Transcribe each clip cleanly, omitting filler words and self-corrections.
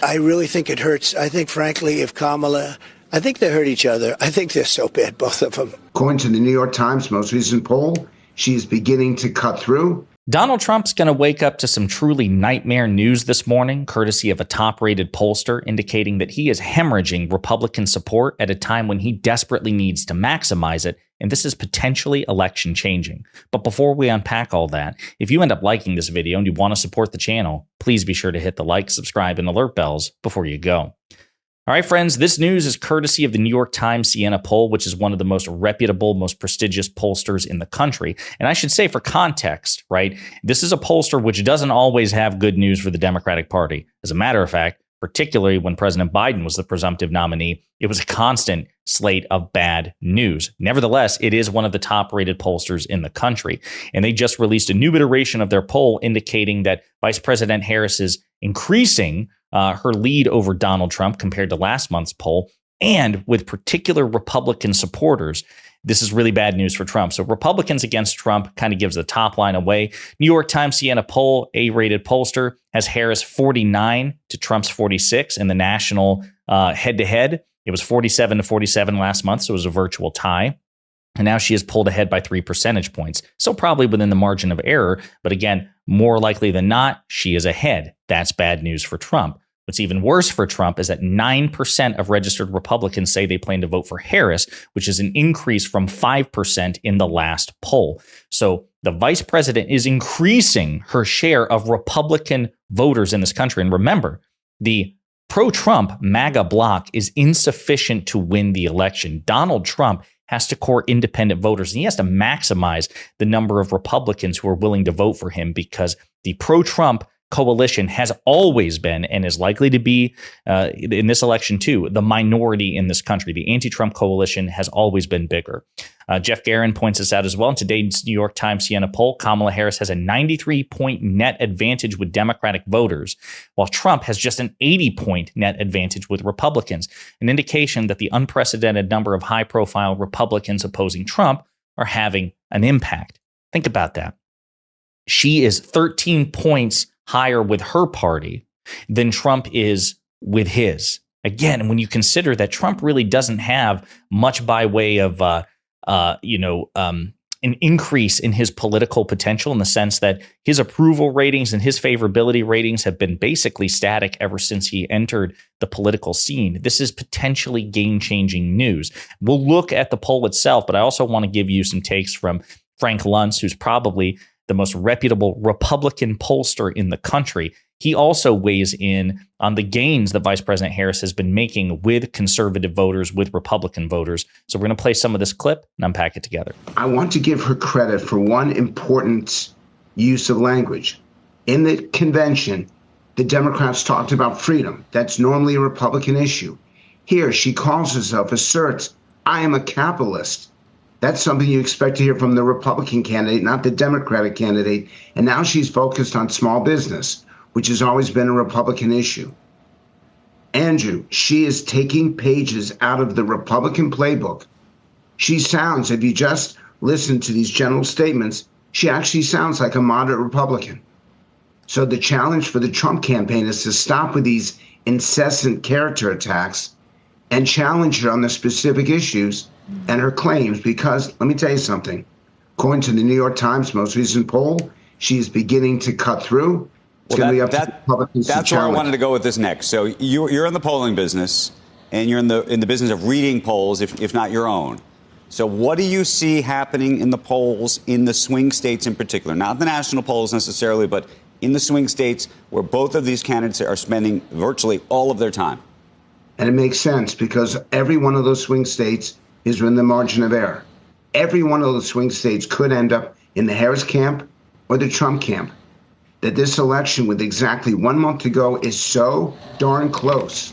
I really think it hurts. I think, frankly, if Kamala, I think they hurt each other. I think they're so bad, both of them. According to the New York Times' most recent poll, she is beginning to cut through. Donald Trump's going to wake up to some truly nightmare news this morning, courtesy of a top-rated pollster indicating that he is hemorrhaging Republican support at a time when he desperately needs to maximize it, and this is potentially election changing. But before we unpack all that, if you end up liking this video and you want to support the channel, please be sure to hit the like, subscribe, and alert bells before you go. All right, friends, this news is courtesy of the New York Times Siena poll, which is one of the most reputable, most prestigious pollsters in the country. And I should say, for context, right, this is a pollster which doesn't always have good news for the Democratic Party. As a matter of fact, particularly when President Biden was the presumptive nominee, it was a constant slate of bad news. Nevertheless, it is one of the top-rated pollsters in the country. And they just released a new iteration of their poll indicating that Vice President Harris is increasing her lead over Donald Trump compared to last month's poll, and with particular Republican supporters. This is really bad news for Trump. So Republicans against Trump kind of gives the top line away. New York Times Siena poll, A-rated pollster, has Harris 49 to Trump's 46 in the national head-to-head. It was 47-47 last month, so it was a virtual tie. And now she is pulled ahead by 3 percentage points. So probably within the margin of error. But again, more likely than not, she is ahead. That's bad news for Trump. What's even worse for Trump is that 9% of registered Republicans say they plan to vote for Harris, which is an increase from 5% in the last poll. So the vice president is increasing her share of Republican voters in this country. And remember, the pro-Trump MAGA bloc is insufficient to win the election. Donald Trump has to court independent voters, and he has to maximize the number of Republicans who are willing to vote for him, because the pro-Trump coalition has always been, and is likely to be in this election too, the minority in this country. The anti-Trump coalition has always been bigger. Jeff Guerin points this out as well. In today's New York Times Siena poll, Kamala Harris has a 93-point net advantage with Democratic voters, while Trump has just an 80-point net advantage with Republicans, an indication that the unprecedented number of high-profile Republicans opposing Trump are having an impact. Think about that. She is 13 points higher with her party than Trump is with his. Again, when you consider that Trump really doesn't have much by way of, an increase in his political potential, in the sense that his approval ratings and his favorability ratings have been basically static ever since he entered the political scene. This is potentially game-changing news. We'll look at the poll itself, but I also want to give you some takes from Frank Luntz, who's probably the most reputable Republican pollster in the country. He also weighs in on the gains that Vice President Harris has been making with conservative voters, with Republican voters. So we're going to play some of this clip and unpack it together. I want to give her credit for one important use of language. In the convention, the Democrats talked about freedom. That's normally a Republican issue. Here, she calls herself, asserts, I am a capitalist. That's something you expect to hear from the Republican candidate, not the Democratic candidate. And now she's focused on small business, which has always been a Republican issue. Andrew, she is taking pages out of the Republican playbook. She sounds, if you just listen to these general statements, she actually sounds like a moderate Republican. So the challenge for the Trump campaign is to stop with these incessant character attacks and challenge her on the specific issues and her claims, because let me tell you something. According to the New York Times' most recent poll, she is beginning to cut through. It's going to be up to Republicans to challenge. That's where I wanted to go with this next. So you're in the polling business, and you're in the business of reading polls, if not your own. So what do you see happening in the polls in the swing states in particular? Not the national polls necessarily, but in the swing states where both of these candidates are spending virtually all of their time? And it makes sense, because every one of those swing states is in the margin of error. Every one of those swing states could end up in the Harris camp or the Trump camp. That this election, with exactly 1 month to go, is so darn close.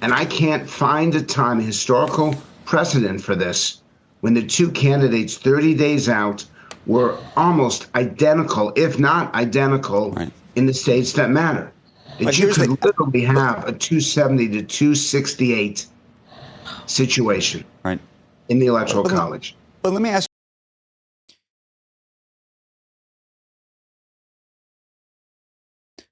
And I can't find a time, a historical precedent for this, when the two candidates 30 days out were almost identical, if not identical, right, in the states that matter. That you could literally have a 270 to 268 situation, right, in the Electoral College. But let me ask.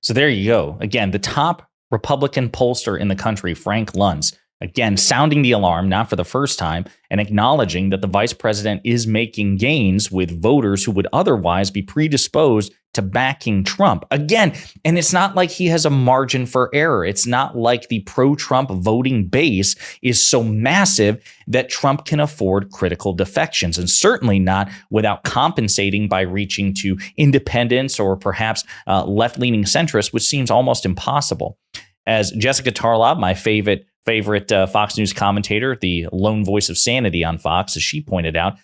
So there you go. Again, the top Republican pollster in the country, Frank Luntz, again, sounding the alarm, not for the first time, and acknowledging that the vice president is making gains with voters who would otherwise be predisposed to backing Trump. Again, and it's not like he has a margin for error. It's not like the pro-Trump voting base is so massive that Trump can afford critical defections, and certainly not without compensating by reaching to independents or perhaps left-leaning centrists, which seems almost impossible. As Jessica Tarlov, my favorite Fox News commentator, the lone voice of sanity on Fox, as she pointed out,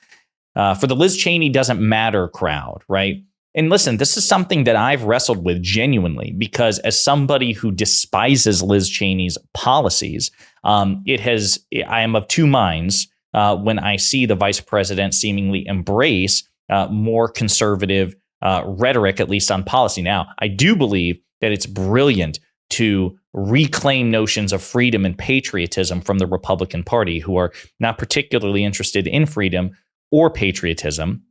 for the Liz Cheney doesn't matter crowd, right? And listen, this is something that I've wrestled with genuinely, because as somebody who despises Liz Cheney's policies, I am of two minds when I see the vice president seemingly embrace more conservative rhetoric, at least on policy. Now, I do believe that it's brilliant to reclaim notions of freedom and patriotism from the Republican Party, who are not particularly interested in freedom or patriotism.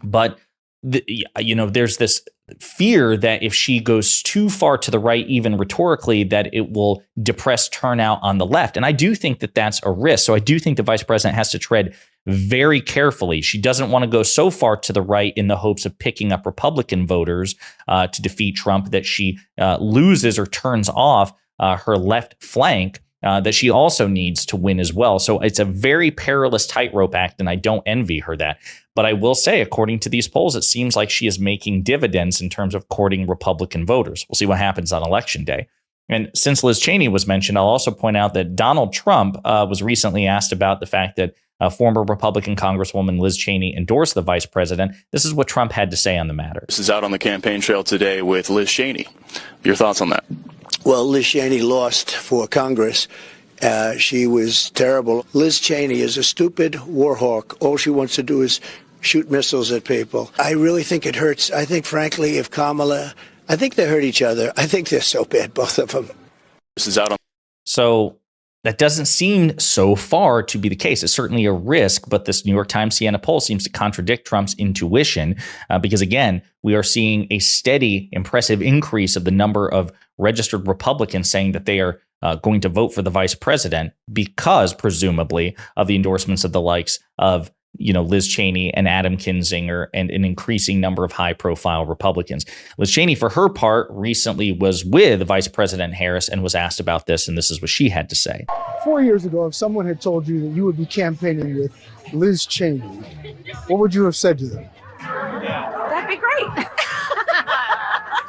But there's this fear that if she goes too far to the right, even rhetorically, that it will depress turnout on the left. And I do think that that's a risk. So I do think the vice president has to tread very carefully. She doesn't want to go so far to the right in the hopes of picking up Republican voters to defeat Trump that she loses or turns off her left flank that she also needs to win as well. So it's a very perilous tightrope act, and I don't envy her that. But I will say, according to these polls, it seems like she is making dividends in terms of courting Republican voters. We'll see what happens on Election Day. And since Liz Cheney was mentioned, I'll also point out that Donald Trump was recently asked about the fact that former Republican Congresswoman Liz Cheney endorsed the vice president. This is what Trump had to say on the matter. This is out on the campaign trail today with Liz Cheney. Your thoughts on that? Well, Liz Cheney lost for Congress. She was terrible. Liz Cheney is a stupid war hawk. All she wants to do is shoot missiles at people. I really think it hurts. I think, frankly, if Kamala, I think they hurt each other. I think they're so bad, both of them. This is out on. So that doesn't seem so far to be the case. It's certainly a risk, but this New York Times Siena poll seems to contradict Trump's intuition because, again, we are seeing a steady, impressive increase of the number of registered Republicans saying that they are going to vote for the vice president because, presumably, of the endorsements of the likes of Liz Cheney and Adam Kinzinger and an increasing number of high-profile Republicans. Liz Cheney, for her part, recently was with Vice President Harris and was asked about this, and this is what she had to say. 4 years ago, if someone had told you that you would be campaigning with Liz Cheney, what would you have said to them? That'd be great.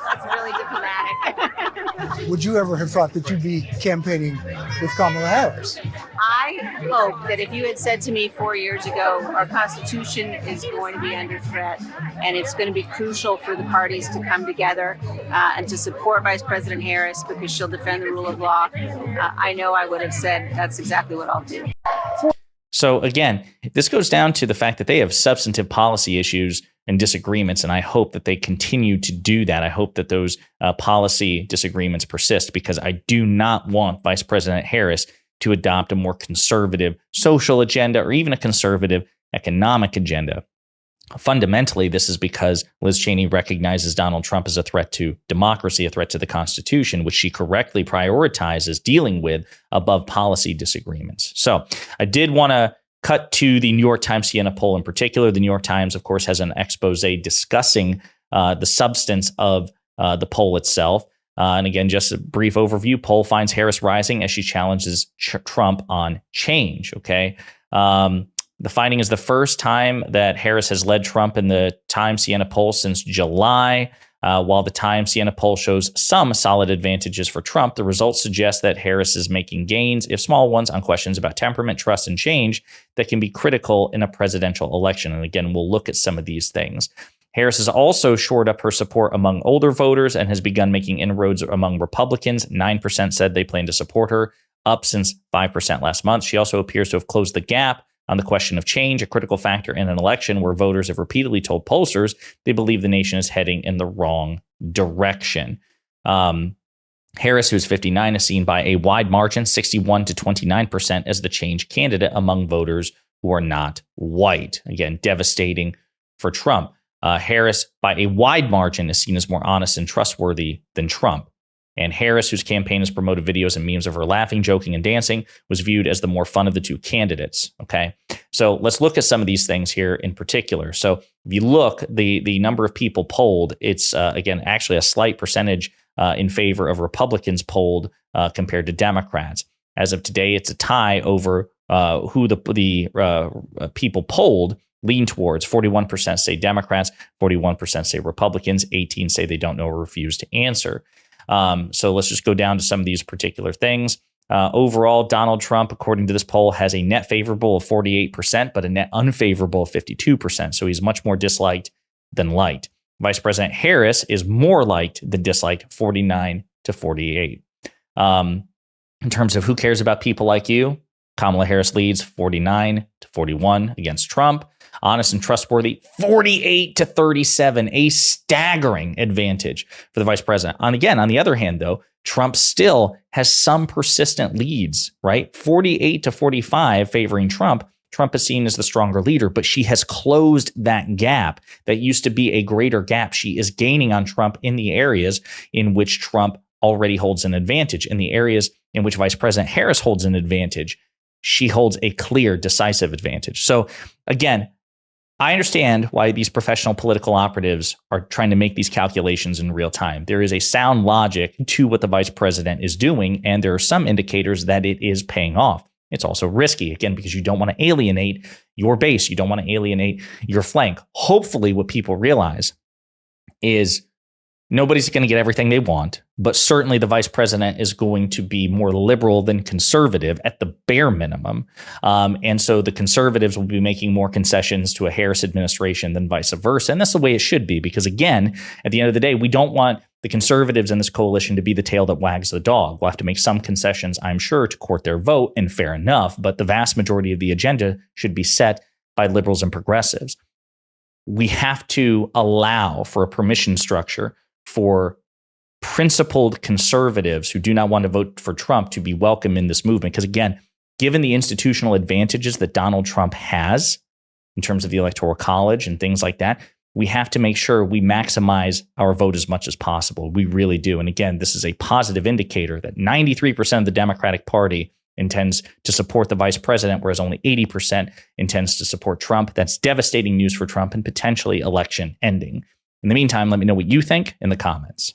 That's really diplomatic. Would you ever have thought that you'd be campaigning with Kamala Harris? I hope that if you had said to me 4 years ago, our Constitution is going to be under threat and it's going to be crucial for the parties to come together and to support Vice President Harris because she'll defend the rule of law, I know I would have said that's exactly what I'll do. So again, this goes down to the fact that they have substantive policy issues and disagreements, and I hope that they continue to do that. I hope that those policy disagreements persist because I do not want Vice President Harris to adopt a more conservative social agenda or even a conservative economic agenda. Fundamentally, this is because Liz Cheney recognizes Donald Trump as a threat to democracy, a threat to the Constitution, which she correctly prioritizes dealing with above policy disagreements. So I did want to cut to the New York Times Siena poll in particular. The New York Times, of course, has an expose discussing the substance of the poll itself. And again, just a brief overview. Poll finds Harris rising as she challenges Trump on change. Okay. The finding is the first time that Harris has led Trump in the Times Siena poll since July. While the Times Siena poll shows some solid advantages for Trump, the results suggest that Harris is making gains, if small ones, on questions about temperament, trust, and change that can be critical in a presidential election. And again, we'll look at some of these things. Harris has also shored up her support among older voters and has begun making inroads among Republicans. 9% said they plan to support her, up since 5% last month. She also appears to have closed the gap on the question of change, a critical factor in an election where voters have repeatedly told pollsters they believe the nation is heading in the wrong direction. Harris, who's 59, is seen by a wide margin, 61 to 29%, as the change candidate among voters who are not white. Again, devastating for Trump. Harris, by a wide margin, is seen as more honest and trustworthy than Trump. And Harris, whose campaign has promoted videos and memes of her laughing, joking, and dancing, was viewed as the more fun of the two candidates. Okay, so let's look at some of these things here in particular. So if you look, the number of people polled, it's again actually a slight percentage in favor of Republicans polled compared to Democrats. As of today, it's a tie over who the people polled lean towards. 41% say Democrats, 41% say Republicans, 18% say they don't know or refuse to answer. So let's just go down to some of these particular things. Overall, Donald Trump, according to this poll, has a net favorable of 48%, but a net unfavorable of 52%. So he's much more disliked than liked. Vice President Harris is more liked than disliked, 49 to 48. In terms of who cares about people like you, Kamala Harris leads 49 to 41 against Trump. Honest and trustworthy, 48 to 37, a staggering advantage for the vice president. On the other hand, though, Trump still has some persistent leads, right? 48 to 45 favoring Trump. Trump is seen as the stronger leader, but she has closed that gap that used to be a greater gap. She is gaining on Trump in the areas in which Trump already holds an advantage. In the areas in which Vice President Harris holds an advantage, she holds a clear, decisive advantage. So again, I understand why these professional political operatives are trying to make these calculations in real time. There is a sound logic to what the vice president is doing, and there are some indicators that it is paying off. It's also risky, again, because you don't want to alienate your base. You don't want to alienate your flank. Hopefully, what people realize is nobody's going to get everything they want, but certainly the vice president is going to be more liberal than conservative at the bare minimum. And so the conservatives will be making more concessions to a Harris administration than vice versa. And that's the way it should be, because again, at the end of the day, we don't want the conservatives in this coalition to be the tail that wags the dog. We'll have to make some concessions, I'm sure, to court their vote, and fair enough, but the vast majority of the agenda should be set by liberals and progressives. We have to allow for a permission structure for principled conservatives who do not want to vote for Trump to be welcome in this movement. Because again, given the institutional advantages that Donald Trump has in terms of the Electoral College and things like that, we have to make sure we maximize our vote as much as possible. We really do. And again, this is a positive indicator that 93% of the Democratic Party intends to support the vice president, whereas only 80% intends to support Trump. That's devastating news for Trump and potentially election ending. In the meantime, let me know what you think in the comments.